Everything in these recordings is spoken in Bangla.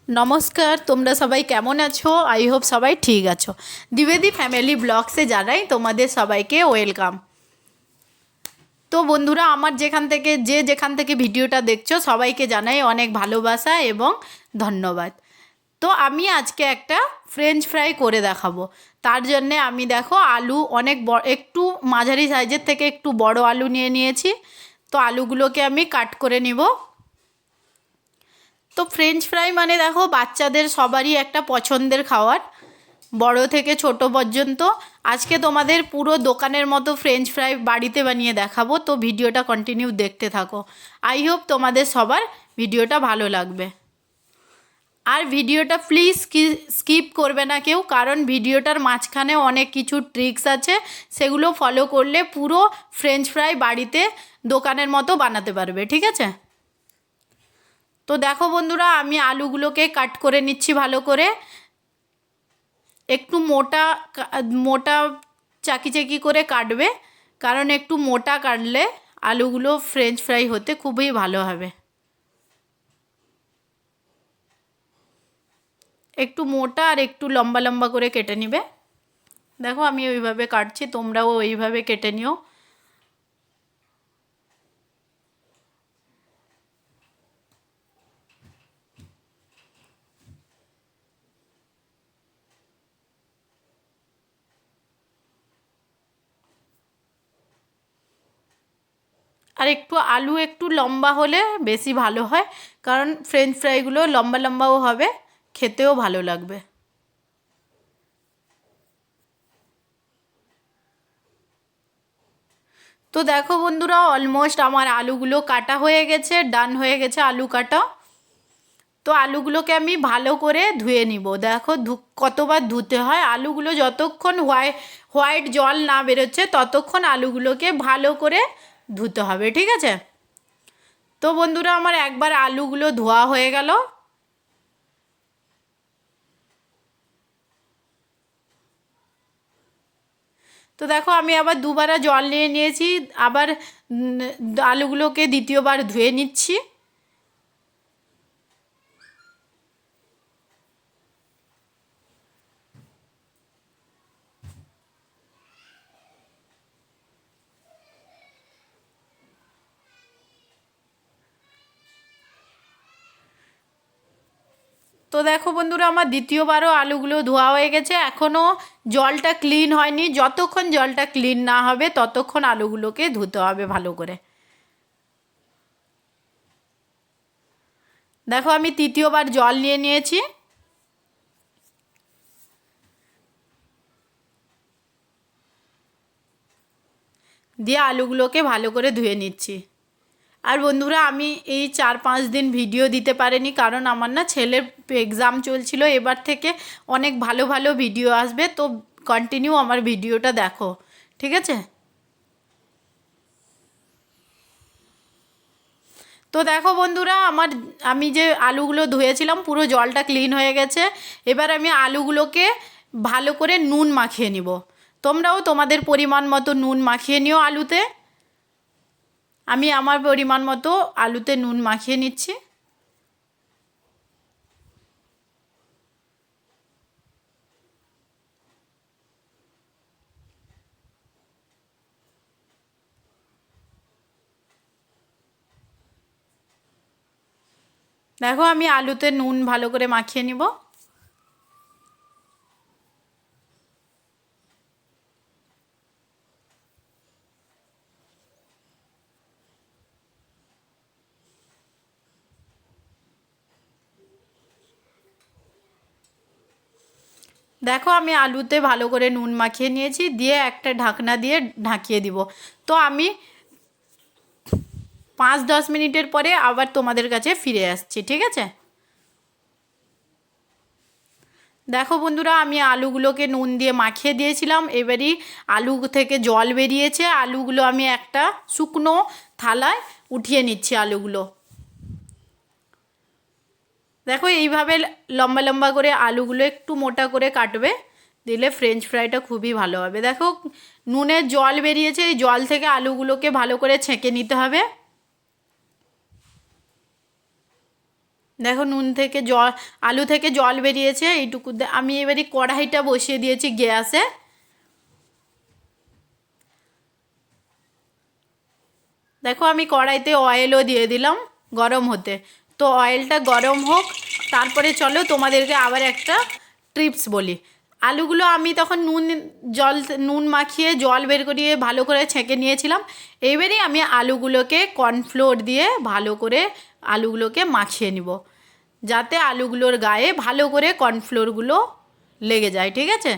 নমস্কার, তোমরা সবাই কেমন আছো? আই হোপ সবাই ঠিক আছো। দ্বিবেদী ফ্যামিলি ব্লগসে জানাই তোমাদের সবাইকে ওয়েলকাম। তো বন্ধুরা, আমার যেখান থেকে ভিডিওটা দেখছো সবাইকে জানাই অনেক ভালোবাসা এবং ধন্যবাদ। তো আমি আজকে একটা ফ্রেঞ্চ ফ্রাই করে দেখাবো। তার জন্যে আমি দেখো আলু একটু মাঝারি সাইজের থেকে একটু বড় আলু নিয়ে নিয়েছি। তো আলুগুলোকে আমি কাট করে নিব। তো ফ্রেঞ্চ ফ্রাই মানে দেখো বাচ্চাদের সবারই একটা পছন্দের খাবার, বড় থেকে ছোট পর্যন্ত। আজকে তোমাদের পুরো দোকানের মতো ফ্রেঞ্চ ফ্রাই বাড়িতে বানিয়ে দেখাবো। তো ভিডিওটা কন্টিনিউ দেখতে থাকো। আই হোপ তোমাদের সবার ভিডিওটা ভালো লাগবে। আর ভিডিওটা প্লিজ স্কিপ করবে না কেউ, কারণ ভিডিওটার মাঝখানে অনেক কিছু ট্রিক্স আছে, সেগুলো ফলো করলে পুরো ফ্রেঞ্চ ফ্রাই বাড়িতে দোকানের মতো বানাতে পারবে। ঠিক আছে? তো দেখো বন্ধুরা, আমি আলুগুলোকে কাট করে নিচ্ছি ভালো করে। একটু মোটা মোটা চাকি চাকি করে কাটবে, কারণ একটু মোটা কাটলে আলুগুলো ফ্রেঞ্চ ফ্রাই হতে খুবই ভালো হবে। একটু মোটা আর একটু লম্বা লম্বা করে কেটে নিবে। দেখো আমি ওইভাবে কাটছি, তোমরাও ওইভাবে কেটে নিও। আর একটু লম্বা হলে বেশি ভালো হয়, কারণ ফ্রেঞ্চ ফ্রাইগুলো লম্বা লম্বাও হবে, খেতেও ভালো লাগবে। তো দেখো বন্ধুরা, অলমোস্ট আমার আলুগুলো কাটা হয়ে গেছে, ডান হয়ে গেছে আলু কাটা। তো আলুগুলোকে আমি ভালো করে ধুয়ে নিব। দেখো কতবার ধুতে হয়। আলুগুলো যতক্ষণ হোয়াইট জল না বেরোচ্ছে ততক্ষণ আলুগুলোকে ভালো করে ধুতে হবে। ঠিক আছে? তো বন্ধুরা, আমার একবার আলুগুলো ধোয়া হয়ে গেল। তো দেখো আমি আবার দুবার জল নিয়ে নিয়েছি, আবার আলুগুলোকে দ্বিতীয়বার ধুয়ে নিচ্ছি। তো দেখো বন্ধুরা, আমার দ্বিতীয়বারও আলুগুলো ধোয়া হয়ে গেছে। এখনও জলটা ক্লিন হয়নি। যতক্ষণ জলটা ক্লিন না হবে ততক্ষণ আলুগুলোকে ধুতে হবে ভালো করে। দেখো আমি তৃতীয়বার জল নিয়ে নিয়েছি। দিয়ে আলুগুলোকে ভালো করে ধুয়ে নিচ্ছি। আর বন্ধুরা, আমি এই 4-5 দিন ভিডিও দিতে পারিনি, কারণ আমার না ছেলের এক্সাম চলছিল। এবার থেকে অনেক ভালো ভালো ভিডিও আসবে, তো কন্টিনিউ আমার ভিডিওটা দেখো। ঠিক আছে? তো দেখো বন্ধুরা, আমি যে আলুগুলো ধুয়েছিলাম পুরো জলটা ক্লিন হয়ে গেছে। এবার আমি আলুগুলোকে ভালো করে নুন মাখিয়ে নিব। তোমরাও তোমাদের পরিমাণ মতো নুন মাখিয়ে নিও আলুতে। আমি আমার পরিমাণ মতো আলুতে নুন মাখিয়ে নিচ্ছি। দেখো আমি আলুতে নুন ভালো করে মাখিয়ে নিব। দেখো আমি আলুতে ভালো করে নুন মাখিয়ে নিয়েছি, দিয়ে একটা ঢাকনা দিয়ে ঢাকিয়ে দিব। তো আমি 5-10 মিনিটের পরে আবার তোমাদের কাছে ফিরে আসছি। ঠিক আছে? দেখো বন্ধুরা, আমি আলুগুলোকে নুন দিয়ে মাখিয়ে দিয়েছিলাম। এবারই আলু থেকে জল বেরিয়েছে। আলুগুলো আমি একটা শুকনো থালায় উঠিয়ে নিচ্ছি আলুগুলো। দেখো এইভাবে লম্বা লম্বা করে আলুগুলো একটু মোটা করে কাটবে, দিলে ফ্রেঞ্চ ফ্রাইটা খুবই ভালো হবে। দেখো নুনের জল বেরিয়েছে, এই জল থেকে আলুগুলোকে ভালো করে ছেঁকে নিতে হবে। দেখো নুন থেকে জল, আলু থেকে জল বেরিয়েছে এইটুকু। আমি এবারে কড়াইটা বসিয়ে দিয়েছি গ্যাসে। দেখো আমি কড়াইতে অয়েলও দিয়ে দিলাম গরম হতে। তো অয়েলটা গরম হোক, তারপরে চলো তোমাদেরকে আবার একটা টিপস বলি। আলুগুলো আমি তখন নুন মাখিয়ে জল বের করিয়ে ভালো করে ছেঁকে নিয়েছিলাম। এইবারই আমি আলুগুলোকে কর্নফ্লোর দিয়ে ভালো করে আলুগুলোকে মাখিয়ে নিব, যাতে আলুগুলোর গায়ে ভালো করে কর্নফ্লোরগুলো লেগে যায়, ঠিক আছে?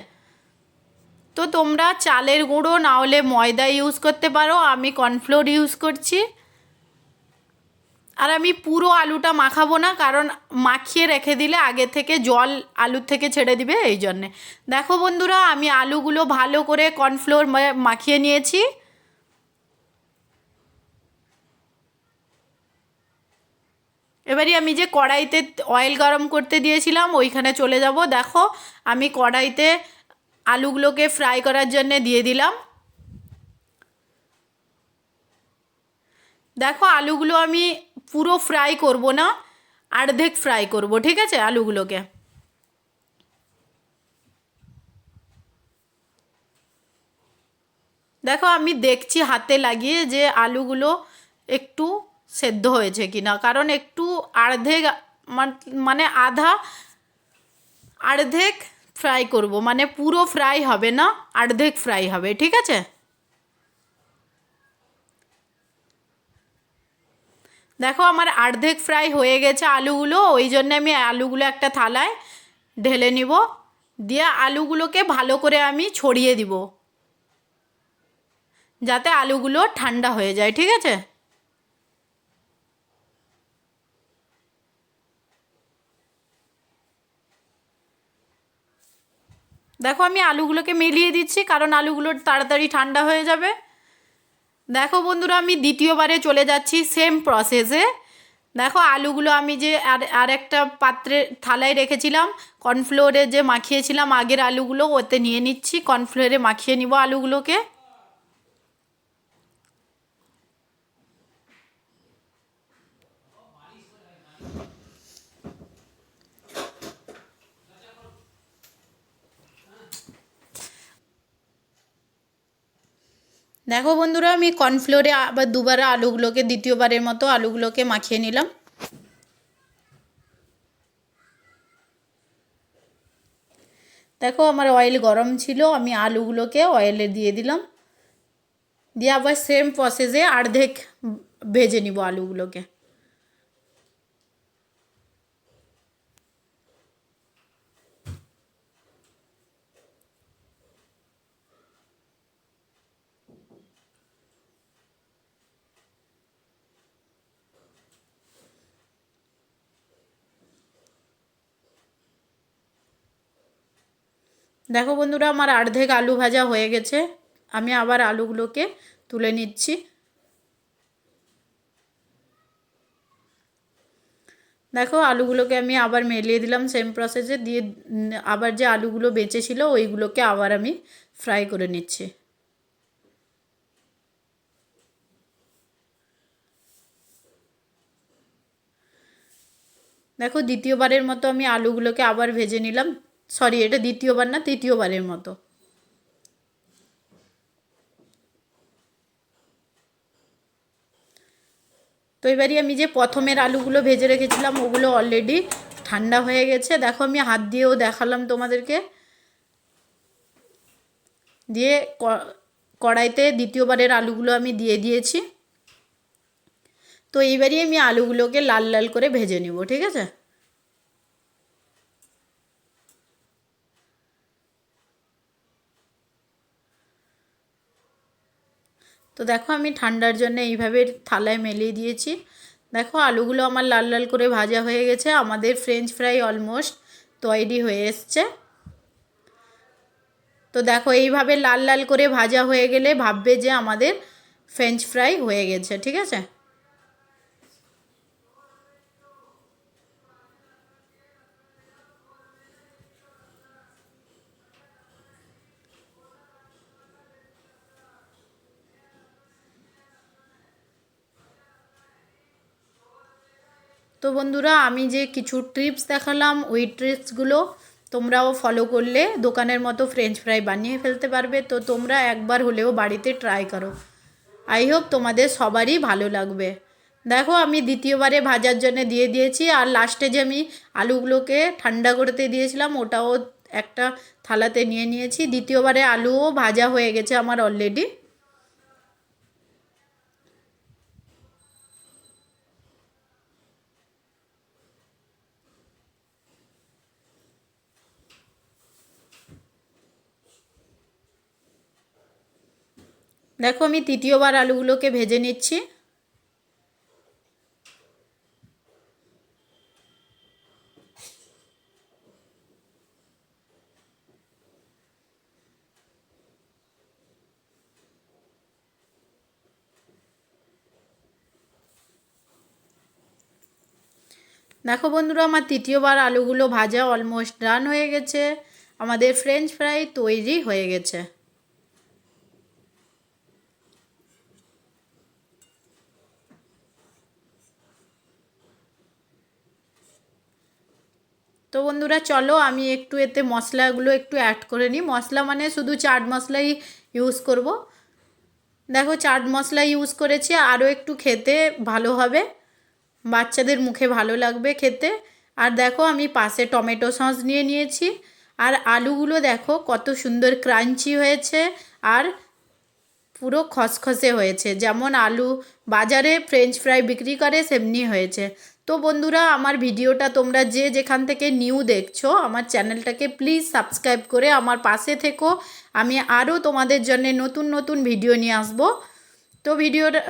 তো তোমরা চালের গুঁড়ো না হলে ময়দা ইউজ করতে পারো, আমি কর্নফ্লোর ইউজ করছি। আর আমি পুরো আলুটা মাখাবো না, কারণ মাখিয়ে রেখে দিলে আগে থেকে জল আলুর থেকে ছেড়ে দিবে, এই জন্যে। দেখো বন্ধুরা, আমি আলুগুলো ভালো করে কর্নফ্লোর মাখিয়ে নিয়েছি। এবারে আমি যে কড়াইতে অয়েল গরম করতে দিয়েছিলাম ওইখানে চলে যাব। দেখো আমি কড়াইতে আলুগুলোকে ফ্রাই করার জন্যে দিয়ে দিলাম। দেখো আলুগুলো আমি পুরো ফ্রাই করব না, অর্ধেক ফ্রাই করব, ঠিক আছে আলুগুলোকে। দেখো আমি দেখছি হাতে লাগিয়ে যে আলুগুলো একটু সেদ্ধ হয়েছে কিনা, কারণ একটু অর্ধেক মানে আধা অর্ধেক ফ্রাই করব, মানে পুরো ফ্রাই হবে না, অর্ধেক ফ্রাই হবে, ঠিক আছে? দেখো আমার অর্ধেক ফ্রাই হয়ে গেছে আলুগুলো, ওই জন্য আমি আলুগুলো একটা থালায় ঢেলে নিব, দিয়ে আলুগুলোকে ভালো করে আমি ছড়িয়ে দিব, যাতে আলুগুলো ঠান্ডা হয়ে যায়, ঠিক আছে? দেখো আমি আলুগুলোকে মিলিয়ে দিচ্ছি, কারণ আলুগুলো তাড়াতাড়ি ঠান্ডা হয়ে যাবে। দেখো বন্ধুরা, আমি দ্বিতীয়বারে চলে যাচ্ছি সেম প্রসেসে। দেখো আলুগুলো আমি যে আর একটা পাত্রে থালায় রেখেছিলাম, কর্নফ্লোরে যে মাখিয়েছিলাম আগের আলুগুলো ওতে নিয়ে নিচ্ছি, কর্নফ্লোরে মাখিয়ে নিব আলুগুলোকে। দেখো বন্ধুরা, আমি কর্নফ্লোরে আবার দুবার আলুগুলোকে, দ্বিতীয়বারের মতো আলুগুলোকে মাখিয়ে নিলাম। দেখো আমার অয়েল গরম ছিল, আমি আলুগুলোকে অয়েলে দিয়ে দিলাম, দিয়ে আবার সেম প্রসেসে অর্ধেক ভেজে নিব আলুগুলোকে। দেখো বন্ধুরা, আমার অর্ধেক আলু ভাজা হয়ে গেছে, আমি আবার আলুগুলোকে তুলে নিচ্ছি। দেখো আলুগুলোকে আমি আবার মেলিয়ে দিলাম সেম প্রসেসে, দিয়ে আবার যে আলুগুলো বেঁচে ছিল ওইগুলোকে আবার আমি ফ্রাই করে নিচ্ছি। দেখো দ্বিতীয়বারের মতো আমি আলুগুলোকে আবার ভেজে নিলাম, সরি এটা দ্বিতীয়বার না, তৃতীয়বারের মতো। তো এবারে আমি যে প্রথমের আলুগুলো ভেজে রেখেছিলাম ওগুলো অলরেডি ঠান্ডা হয়ে গেছে। দেখো আমি হাত দিয়েও দেখালাম তোমাদেরকে, দিয়ে কড়াইতে দ্বিতীয়বারের আলুগুলো আমি দিয়ে দিয়েছি। তো এইবারই আমি আলুগুলোকে লাল লাল করে ভেজে নিব, ঠিক আছে? তো দেখো আমি ঠান্ডার জন্য এইভাবে থালায় মেলিয়ে দিয়েছি। দেখো আলুগুলো আমার লাল লাল করে ভাজা হয়ে গেছে, আমাদের ফ্রেঞ্চ ফ্রাই অলমোস্ট তৈরি হয়ে এসছে। তো দেখো এইভাবে লাল লাল করে ভাজা হয়ে গেলে ভাববে যে আমাদের ফ্রেঞ্চ ফ্রাই হয়ে গেছে, ঠিক আছে? তো তো বন্ধুরা আমি যে কিছু টিপস দেখালাম ওই টিপসগুলো তোমরাও ফলো করলে দোকানের মতো ফ্রেঞ্চ ফ্রাই বানিয়ে ফেলতে পারবে। তো তোমরা একবার হলেও বাড়িতে ট্রাই করো। আই হোপ তোমাদের সবারই ভালো লাগবে। দেখো আমি দ্বিতীয়বারে ভাজার জন্য দিয়ে দিয়েছি, আর লাস্টে যে আমি আলুগুলোকে ঠান্ডা করতে দিয়েছিলাম ওটাও একটা থালাতে নিয়ে নিয়েছি। দ্বিতীয়বারে আলুও ভাজা হয়ে গেছে আমার অলরেডি। দেখো আমি তৃতীয়বার আলুগুলোকে ভেজে নিচ্ছি। দেখো বন্ধুরা আমার তৃতীয়বার আলুগুলো ভাজা অলমোস্ট ডান হয়ে গেছে। আমাদের ফ্রেঞ্চ ফ্রাই তৈরি হয়ে গেছে। তো বন্ধুরা চলো আমি একটু এতে মশলাগুলো একটু অ্যাড করে নিই। মশলা মানে শুধু চাট মশলাই ইউজ করব। দেখো চাট মশলা ইউজ করেছি, আরও একটু খেতে ভালো হবে, বাচ্চাদের মুখে ভালো লাগবে খেতে। আর দেখো আমি পাশে টমেটো সস নিয়ে নিয়েছি। আর আলুগুলো দেখো কত সুন্দর ক্রাঞ্চি হয়েছে আর পুরো খসখসে হয়েছে, যেমন আলু বাজারে ফ্রেঞ্চ ফ্রাই বিক্রি করে সেমনি হয়েছে। তো বন্ধুরা আমার ভিডিওটা তোমরা যে যেখান থেকে নিউ দেখছো আমার চ্যানেলটাকে প্লিজ সাবস্ক্রাইব করে আমার পাশে থেকো। আমি আরও তোমাদের জন্য নতুন নতুন ভিডিও নিয়ে আসবো। তো ভিডিওটা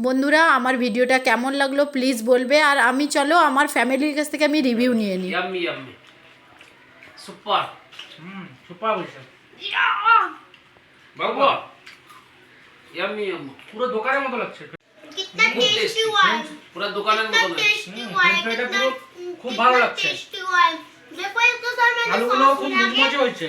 বন্ধুরা আমার ভিডিওটা কেমন লাগলো প্লিজ বলবে। আর আমি চলো আমার ফ্যামিলির কাছ থেকে আমি রিভিউ নিয়ে নিই। ইয়াম্মি ইয়াম্মি সুপার সুপার হয়েছে বাবা ইয়াম্মি ইয়াম্মি পুরো দোকানের মতো লাগছে। कितना खूब टेस्टी tasty। हुआ है, पूरा दुकाনের कितना মতো লাগে टेस्टी हुआ है, फ्रेंच फ्राइটা कितना পুরো খুব ভালো লাগছে। टेस्टी हुआ है। देखो एक तो सर मैंने আলুগুলো सॉस খুব मिला के মুচমুচে হয়েছে।